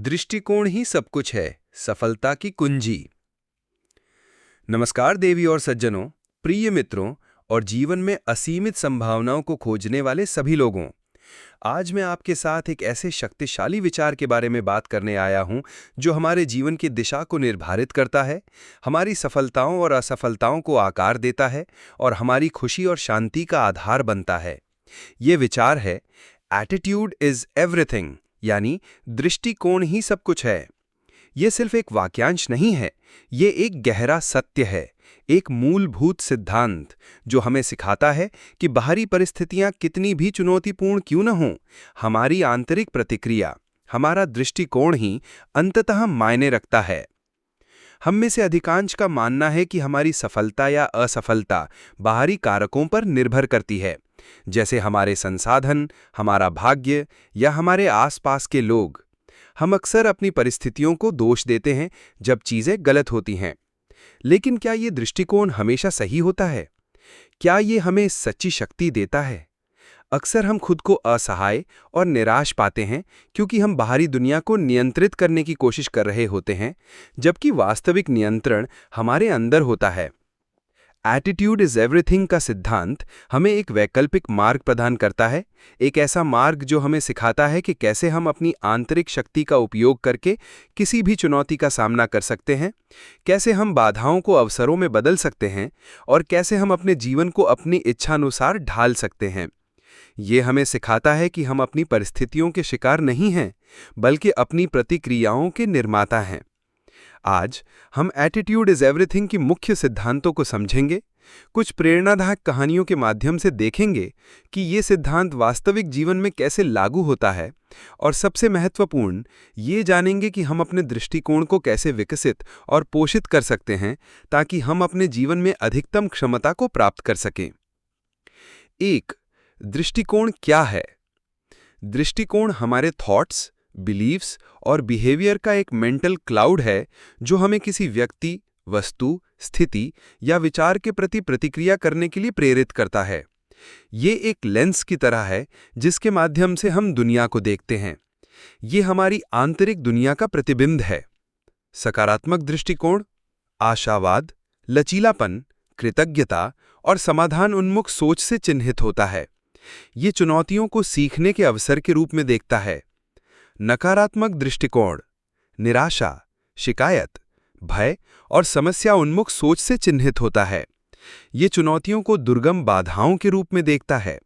दृष्टिकोण ही सब कुछ है, सफलता की कुंजी। नमस्कार देवी और सज्जनों, प्रिय मित्रों और जीवन में असीमित संभावनाओं को खोजने वाले सभी लोगों। आज मैं आपके साथ एक ऐसे शक्तिशाली विचार के बारे में बात करने आया हूं जो हमारे जीवन की दिशा को निर्धारित करता है, हमारी सफलताओं और असफलताओं को आकार देता है और हमारी खुशी और शांति का आधार बनता है। ये विचार है एटीट्यूड इज एवरीथिंग, यानी दृष्टिकोण ही सब कुछ है। ये सिर्फ एक वाक्यांश नहीं है, ये एक गहरा सत्य है, एक मूलभूत सिद्धांत जो हमें सिखाता है कि बाहरी परिस्थितियां कितनी भी चुनौतीपूर्ण क्यों न हों, हमारी आंतरिक प्रतिक्रिया, हमारा दृष्टिकोण ही अंततः मायने रखता है। हम में से अधिकांश का मानना है कि हमारी सफलता या असफलता बाहरी कारकों पर निर्भर करती है, जैसे हमारे संसाधन, हमारा भाग्य या हमारे आसपास के लोग। हम अक्सर अपनी परिस्थितियों को दोष देते हैं जब चीजें गलत होती हैं। लेकिन क्या ये दृष्टिकोण हमेशा सही होता है? क्या ये हमें सच्ची शक्ति देता है? अक्सर हम खुद को असहाय और निराश पाते हैं क्योंकि हम बाहरी दुनिया को नियंत्रित करने की कोशिश कर रहे होते हैं, जबकि वास्तविक नियंत्रण हमारे अंदर होता है। एटीट्यूड इज एवरीथिंग का सिद्धांत हमें एक वैकल्पिक मार्ग प्रदान करता है, एक ऐसा मार्ग जो हमें सिखाता है कि कैसे हम अपनी आंतरिक शक्ति का उपयोग करके किसी भी चुनौती का सामना कर सकते हैं, कैसे हम बाधाओं को अवसरों में बदल सकते हैं और कैसे हम अपने जीवन को अपनी इच्छानुसार ढाल सकते हैं। ये हमें सिखाता है कि हम अपनी परिस्थितियों के शिकार नहीं हैं, बल्कि अपनी प्रतिक्रियाओं के निर्माता हैं। आज हम एटीट्यूड इज एवरीथिंग की मुख्य सिद्धांतों को समझेंगे, कुछ प्रेरणादायक कहानियों के माध्यम से देखेंगे कि ये सिद्धांत वास्तविक जीवन में कैसे लागू होता है, और सबसे महत्वपूर्ण ये जानेंगे कि हम अपने दृष्टिकोण को कैसे विकसित और पोषित कर सकते हैं ताकि हम अपने जीवन में अधिकतम क्षमता को प्राप्त कर सकें। 1. दृष्टिकोण क्या है? दृष्टिकोण हमारे थॉट्स, बिलीव्स और बिहेवियर का एक मेंटल क्लाउड है जो हमें किसी व्यक्ति, वस्तु, स्थिति या विचार के प्रति प्रतिक्रिया करने के लिए प्रेरित करता है। ये एक लेंस की तरह है जिसके माध्यम से हम दुनिया को देखते हैं। ये हमारी आंतरिक दुनिया का प्रतिबिंब है। सकारात्मक दृष्टिकोण आशावाद, लचीलापन, कृतज्ञता और समाधान उन्मुख सोच से चिन्हित होता है। ये चुनौतियों को सीखने के अवसर के रूप में देखता है। नकारात्मक दृष्टिकोण निराशा, शिकायत, भय और समस्या उन्मुख सोच से चिन्हित होता है। ये चुनौतियों को दुर्गम बाधाओं के रूप में देखता है।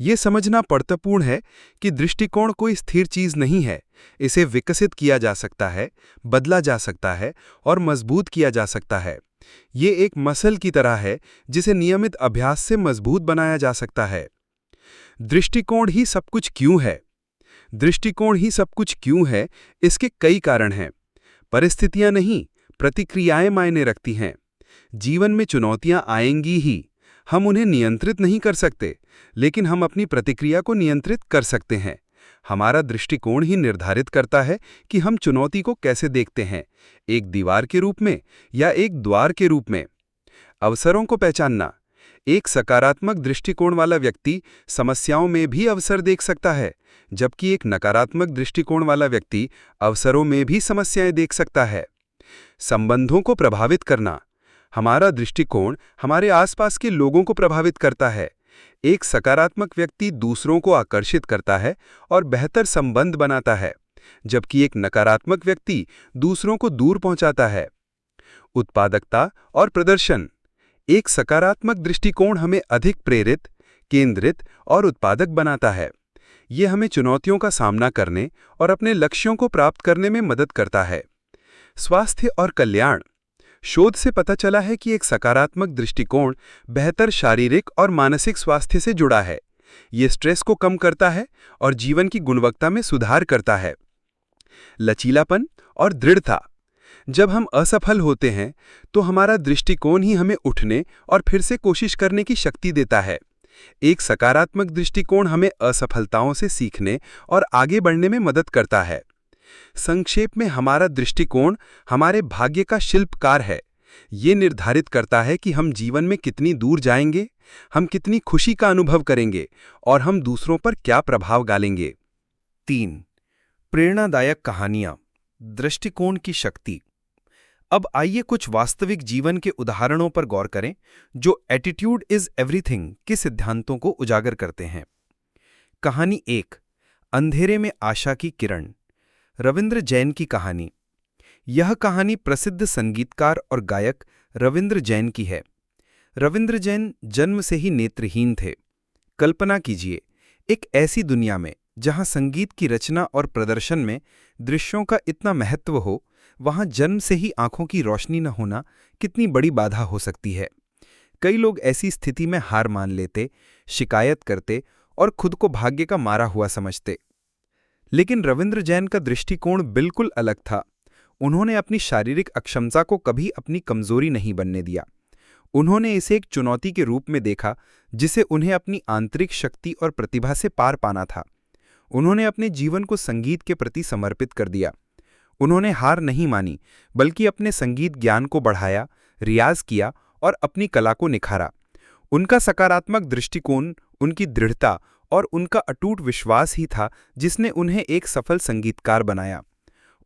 ये समझना महत्वपूर्ण है कि दृष्टिकोण कोई स्थिर चीज नहीं है। इसे विकसित किया जा सकता है, बदला जा सकता है और मजबूत किया जा सकता है। ये एक मसल की तरह है जिसे नियमित अभ्यास से मजबूत बनाया जा सकता है। दृष्टिकोण ही सब कुछ क्यों है? दृष्टिकोण ही सब कुछ क्यों है, इसके कई कारण हैं। परिस्थितियां नहीं, प्रतिक्रियाएं मायने रखती हैं। जीवन में चुनौतियां आएंगी ही, हम उन्हें नियंत्रित नहीं कर सकते, लेकिन हम अपनी प्रतिक्रिया को नियंत्रित कर सकते हैं। हमारा दृष्टिकोण ही निर्धारित करता है कि हम चुनौती को कैसे देखते हैं, एक दीवार के रूप में या एक द्वार के रूप में। अवसरों को पहचानना एक सकारात्मक दृष्टिकोण वाला व्यक्ति समस्याओं में भी अवसर देख सकता है, जबकि एक नकारात्मक दृष्टिकोण वाला व्यक्ति अवसरों में भी समस्याएं देख सकता है। संबंधों को प्रभावित करना हमारा दृष्टिकोण हमारे आसपास के लोगों को प्रभावित करता है। एक सकारात्मक व्यक्ति दूसरों को आकर्षित करता है और बेहतर संबंध बनाता है, जबकि एक नकारात्मक व्यक्ति दूसरों को दूर पहुंचाता है। उत्पादकता और प्रदर्शन एक सकारात्मक दृष्टिकोण हमें अधिक प्रेरित, केंद्रित और उत्पादक बनाता है। ये हमें चुनौतियों का सामना करने और अपने लक्ष्यों को प्राप्त करने में मदद करता है। स्वास्थ्य और कल्याण शोध से पता चला है कि एक सकारात्मक दृष्टिकोण बेहतर शारीरिक और मानसिक स्वास्थ्य से जुड़ा है। ये स्ट्रेस को कम करता है और जीवन की गुणवत्ता में सुधार करता है। लचीलापन और दृढ़ता जब हम असफल होते हैं तो हमारा दृष्टिकोण ही हमें उठने और फिर से कोशिश करने की शक्ति देता है। एक सकारात्मक दृष्टिकोण हमें असफलताओं से सीखने और आगे बढ़ने में मदद करता है। संक्षेप में, हमारा दृष्टिकोण हमारे भाग्य का शिल्पकार है। ये निर्धारित करता है कि हम जीवन में कितनी दूर जाएंगे, हम कितनी खुशी का अनुभव करेंगे और हम दूसरों पर क्या प्रभाव डालेंगे। 3. प्रेरणादायक कहानियां, दृष्टिकोण की शक्ति। अब आइए कुछ वास्तविक जीवन के उदाहरणों पर गौर करें जो एटीट्यूड इज एवरीथिंग के सिद्धांतों को उजागर करते हैं। कहानी 1, अंधेरे में आशा की किरण। रविंद्र जैन की कहानी। यह कहानी प्रसिद्ध संगीतकार और गायक रविंद्र जैन की है। रविंद्र जैन जन्म से ही नेत्रहीन थे। कल्पना कीजिए, एक ऐसी दुनिया में जहां संगीत की रचना और प्रदर्शन में दृश्यों का इतना महत्व हो, वहां जन्म से ही आंखों की रोशनी न होना कितनी बड़ी बाधा हो सकती है। कई लोग ऐसी स्थिति में हार मान लेते, शिकायत करते और खुद को भाग्य का मारा हुआ समझते। लेकिन रविंद्र जैन का दृष्टिकोण बिल्कुल अलग था। उन्होंने अपनी शारीरिक अक्षमता को कभी अपनी कमजोरी नहीं बनने दिया। उन्होंने इसे एक चुनौती के रूप में देखा जिसे उन्हें अपनी आंतरिक शक्ति और प्रतिभा से पार पाना था। उन्होंने अपने जीवन को संगीत के प्रति समर्पित कर दिया। उन्होंने हार नहीं मानी, बल्कि अपने संगीत ज्ञान को बढ़ाया, रियाज किया और अपनी कला को निखारा। उनका सकारात्मक दृष्टिकोण, उनकी दृढ़ता और उनका अटूट विश्वास ही था जिसने उन्हें एक सफल संगीतकार बनाया।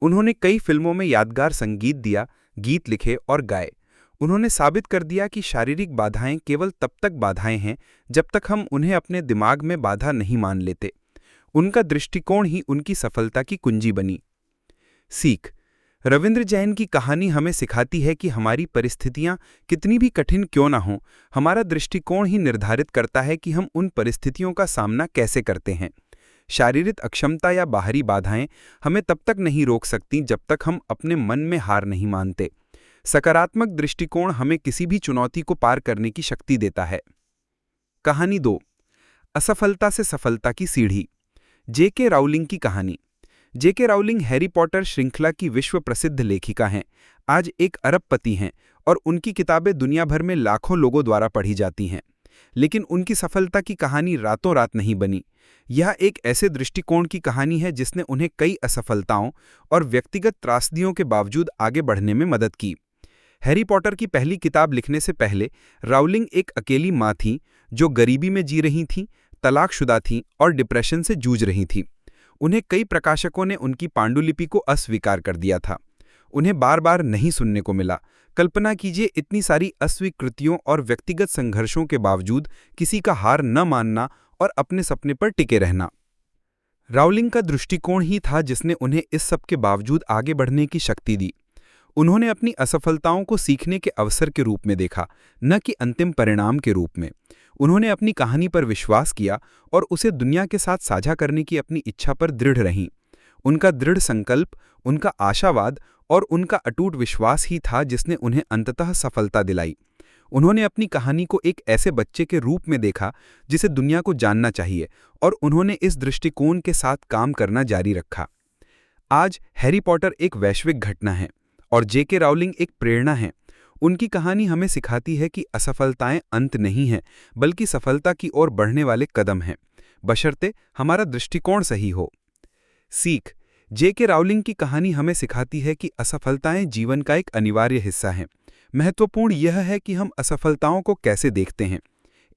उन्होंने कई फिल्मों में यादगार संगीत दिया, गीत लिखे और गाए। उन्होंने साबित कर दिया कि शारीरिक बाधाएं केवल तब तक बाधाएं हैं जब तक हम उन्हें अपने दिमाग में बाधा नहीं मान लेते। उनका दृष्टिकोण ही उनकी सफलता की कुंजी बनी। सीख। रविंद्र जैन की कहानी हमें सिखाती है कि हमारी परिस्थितियां कितनी भी कठिन क्यों ना हों, हमारा दृष्टिकोण ही निर्धारित करता है कि हम उन परिस्थितियों का सामना कैसे करते हैं। शारीरिक अक्षमता या बाहरी बाधाएं हमें तब तक नहीं रोक सकती जब तक हम अपने मन में हार नहीं मानते। सकारात्मक दृष्टिकोण हमें किसी भी चुनौती को पार करने की शक्ति देता है। कहानी 2, असफलता से सफलता की सीढ़ी। जेके राउलिंग की कहानी। जेके राउलिंग हैरी पॉटर श्रृंखला की विश्व प्रसिद्ध लेखिका हैं, आज एक अरबपति हैं और उनकी किताबें दुनिया भर में लाखों लोगों द्वारा पढ़ी जाती हैं। लेकिन उनकी सफलता की कहानी रातों रात नहीं बनी। यह एक ऐसे दृष्टिकोण की कहानी है जिसने उन्हें कई असफलताओं और व्यक्तिगत त्रासदियों के बावजूद आगे बढ़ने में मदद की। हैरी पॉटर की पहली किताब लिखने से पहले राउलिंग एक अकेली माँ थीं जो गरीबी में जी रही थीं, तलाकशुदा थीं और डिप्रेशन से जूझ रही थीं। उन्हें कई प्रकाशकों ने उनकी पांडुलिपि को अस्वीकार कर दिया था। उन्हें बार बार नहीं सुनने को मिला। कल्पना कीजिए, इतनी सारी अस्वीकृतियों और व्यक्तिगत संघर्षों के बावजूद किसी का हार न मानना और अपने सपने पर टिके रहना। राउलिंग का दृष्टिकोण ही था जिसने उन्हें इस सब के बावजूद आगे बढ़ने की शक्ति दी। उन्होंने अपनी असफलताओं को सीखने के अवसर के रूप में देखा, न कि अंतिम परिणाम के रूप में। उन्होंने अपनी कहानी पर विश्वास किया और उसे दुनिया के साथ साझा करने की अपनी इच्छा पर दृढ़ रहीं। उनका दृढ़ संकल्प, उनका आशावाद और उनका अटूट विश्वास ही था जिसने उन्हें अंततः सफलता दिलाई। उन्होंने अपनी कहानी को एक ऐसे बच्चे के रूप में देखा जिसे दुनिया को जानना चाहिए और उन्होंने इस दृष्टिकोण के साथ काम करना जारी रखा। आज हैरी पॉटर एक वैश्विक घटना है और जेके राउलिंग एक प्रेरणा है। उनकी कहानी हमें सिखाती है कि असफलताएं अंत नहीं हैं, बल्कि सफलता की ओर बढ़ने वाले कदम हैं, बशर्ते हमारा दृष्टिकोण सही हो। सीख। जेके राउलिंग की कहानी हमें सिखाती है कि असफलताएं जीवन का एक अनिवार्य हिस्सा हैं। महत्वपूर्ण यह है कि हम असफलताओं को कैसे देखते हैं।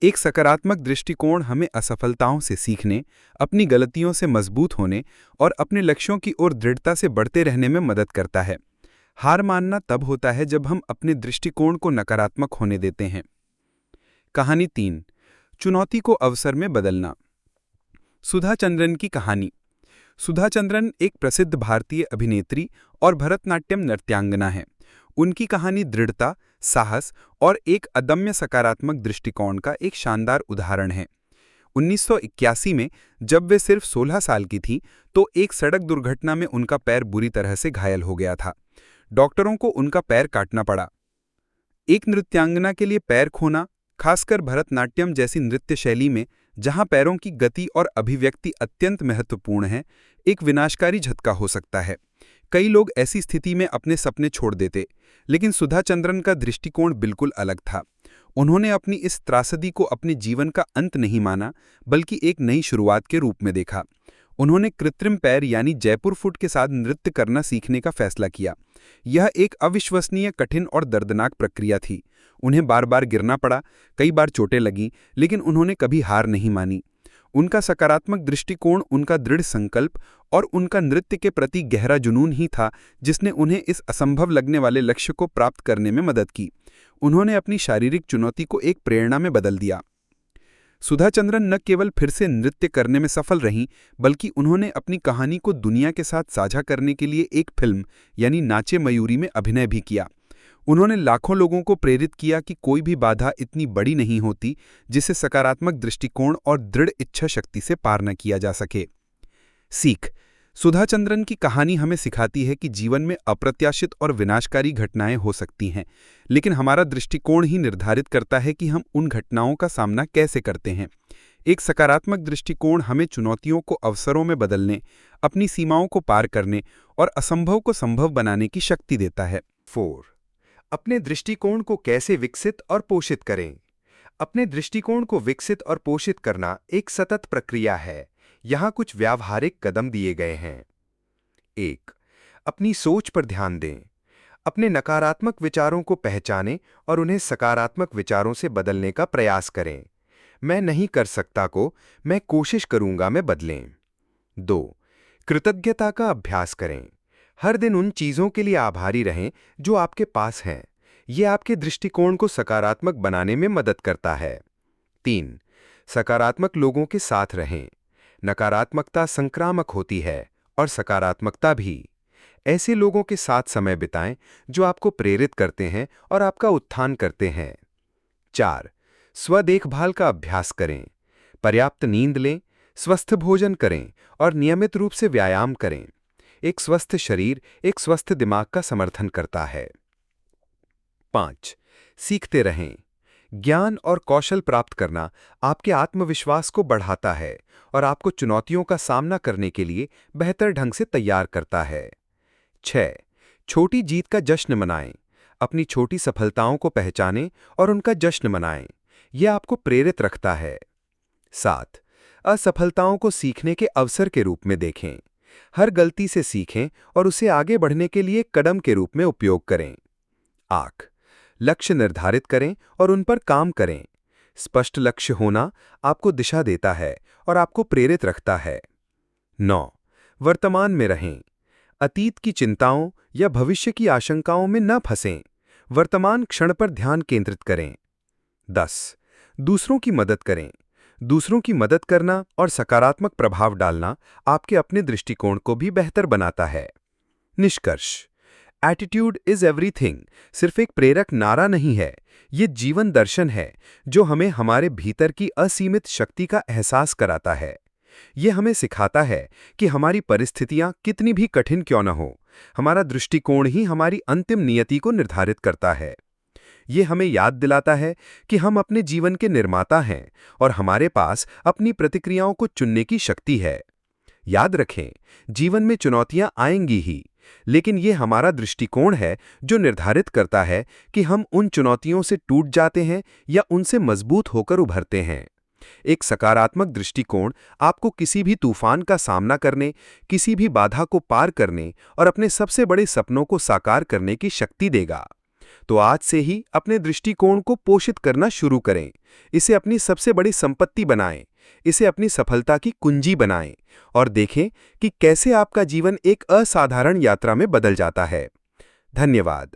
एक सकारात्मक दृष्टिकोण हमें असफलताओं से सीखने, अपनी गलतियों से मजबूत होने और अपने लक्ष्यों की ओर दृढ़ता से बढ़ते रहने में मदद करता है। हार मानना तब होता है जब हम अपने दृष्टिकोण को नकारात्मक होने देते हैं। कहानी 3, चुनौती को अवसर में बदलना। सुधा चंद्रन की कहानी। सुधा चंद्रन एक प्रसिद्ध भारतीय अभिनेत्री और भरतनाट्यम नृत्यांगना हैं। उनकी कहानी दृढ़ता, साहस और एक अदम्य सकारात्मक दृष्टिकोण का एक शानदार उदाहरण है। 1981 में जब वे सिर्फ 16 साल की थीं, तो एक सड़क दुर्घटना में उनका पैर बुरी तरह से घायल हो गया था। डॉक्टरों को उनका पैर काटना पड़ा। एक नृत्यांगना के लिए पैर खोना, खासकर भरतनाट्यम जैसी नृत्य शैली में जहां पैरों की गति और अभिव्यक्ति अत्यंत महत्वपूर्ण है, एक विनाशकारी झटका हो सकता है। कई लोग ऐसी स्थिति में अपने सपने छोड़ देते, लेकिन सुधा चंद्रन का दृष्टिकोण बिल्कुल अलग था। उन्होंने अपनी इस त्रासदी को अपने जीवन का अंत नहीं माना, बल्कि एक नई शुरुआत के रूप में देखा। उन्होंने कृत्रिम पैर यानी जयपुर फुट के साथ नृत्य करना सीखने का फैसला किया। यह एक अविश्वसनीय, कठिन और दर्दनाक प्रक्रिया थी। उन्हें बार बार गिरना पड़ा, कई बार चोटें लगीं, लेकिन उन्होंने कभी हार नहीं मानी। उनका सकारात्मक दृष्टिकोण उनका दृढ़ संकल्प और उनका नृत्य के प्रति गहरा जुनून ही था जिसने उन्हें इस असंभव लगने वाले लक्ष्य को प्राप्त करने में मदद की। उन्होंने अपनी शारीरिक चुनौती को एक प्रेरणा में बदल दिया। सुधा चंद्रन न केवल फिर से नृत्य करने में सफल रहीं, बल्कि उन्होंने अपनी कहानी को दुनिया के साथ साझा करने के लिए एक फिल्म यानी नाचे मयूरी में अभिनय भी किया। उन्होंने लाखों लोगों को प्रेरित किया कि कोई भी बाधा इतनी बड़ी नहीं होती जिसे सकारात्मक दृष्टिकोण और दृढ़ इच्छा शक्ति से पार न किया जा सके। सीख: सुधा चंद्रन की कहानी हमें सिखाती है कि जीवन में अप्रत्याशित और विनाशकारी घटनाएं हो सकती हैं, लेकिन हमारा दृष्टिकोण ही निर्धारित करता है कि हम उन घटनाओं का सामना कैसे करते हैं। एक सकारात्मक दृष्टिकोण हमें चुनौतियों को अवसरों में बदलने, अपनी सीमाओं को पार करने और असंभव को संभव बनाने की शक्ति देता है। 4. अपने दृष्टिकोण को कैसे विकसित और पोषित करें? अपने दृष्टिकोण को विकसित और पोषित करना एक सतत प्रक्रिया है। यहाँ कुछ व्यावहारिक कदम दिए गए हैं। 1. अपनी सोच पर ध्यान दें। अपने नकारात्मक विचारों को पहचानें और उन्हें सकारात्मक विचारों से बदलने का प्रयास करें। मैं नहीं कर सकता को मैं कोशिश करूंगा में बदलें। 2. कृतज्ञता का अभ्यास करें। हर दिन उन चीजों के लिए आभारी रहें जो आपके पास हैं। यह आपके दृष्टिकोण को सकारात्मक बनाने में मदद करता है। 3. सकारात्मक लोगों के साथ रहें। नकारात्मकता संक्रामक होती है और सकारात्मकता भी। ऐसे लोगों के साथ समय बिताएं जो आपको प्रेरित करते हैं और आपका उत्थान करते हैं। 4. स्व देखभाल का अभ्यास करें। पर्याप्त नींद लें, स्वस्थ भोजन करें और नियमित रूप से व्यायाम करें। एक स्वस्थ शरीर एक स्वस्थ दिमाग का समर्थन करता है। 5. सीखते रहें। ज्ञान और कौशल प्राप्त करना आपके आत्मविश्वास को बढ़ाता है और आपको चुनौतियों का सामना करने के लिए बेहतर ढंग से तैयार करता है। 6. छोटी जीत का जश्न मनाएं। अपनी छोटी सफलताओं को पहचानें और उनका जश्न मनाएं। यह आपको प्रेरित रखता है। 7. असफलताओं को सीखने के अवसर के रूप में देखें। हर गलती से सीखें और उसे आगे बढ़ने के लिए कदम के रूप में उपयोग करें। 8. लक्ष्य निर्धारित करें और उन पर काम करें। स्पष्ट लक्ष्य होना आपको दिशा देता है और आपको प्रेरित रखता है। 9. वर्तमान में रहें। अतीत की चिंताओं या भविष्य की आशंकाओं में न फंसें। वर्तमान क्षण पर ध्यान केंद्रित करें। 10. दूसरों की मदद करें। दूसरों की मदद करना और सकारात्मक प्रभाव डालना आपके अपने दृष्टिकोण को भी बेहतर बनाता है। निष्कर्ष: एटीट्यूड इज एवरीथिंग सिर्फ एक प्रेरक नारा नहीं है, ये जीवन दर्शन है जो हमें हमारे भीतर की असीमित शक्ति का एहसास कराता है। ये हमें सिखाता है कि हमारी परिस्थितियां कितनी भी कठिन क्यों न हो, हमारा दृष्टिकोण ही हमारी अंतिम नियति को निर्धारित करता है। ये हमें याद दिलाता है कि हम अपने जीवन के निर्माता हैं और हमारे पास अपनी प्रतिक्रियाओं को चुनने की शक्ति है। याद रखें, जीवन में चुनौतियां आएंगी ही, लेकिन ये हमारा दृष्टिकोण है जो निर्धारित करता है कि हम उन चुनौतियों से टूट जाते हैं या उनसे मजबूत होकर उभरते हैं। एक सकारात्मक दृष्टिकोण आपको किसी भी तूफान का सामना करने, किसी भी बाधा को पार करने और अपने सबसे बड़े सपनों को साकार करने की शक्ति देगा। तो आज से ही अपने दृष्टिकोण को पोषित करना शुरू करें। इसे अपनी सबसे बड़ी संपत्ति बनाएं, इसे अपनी सफलता की कुंजी बनाएं और देखें कि कैसे आपका जीवन एक असाधारण यात्रा में बदल जाता है। धन्यवाद।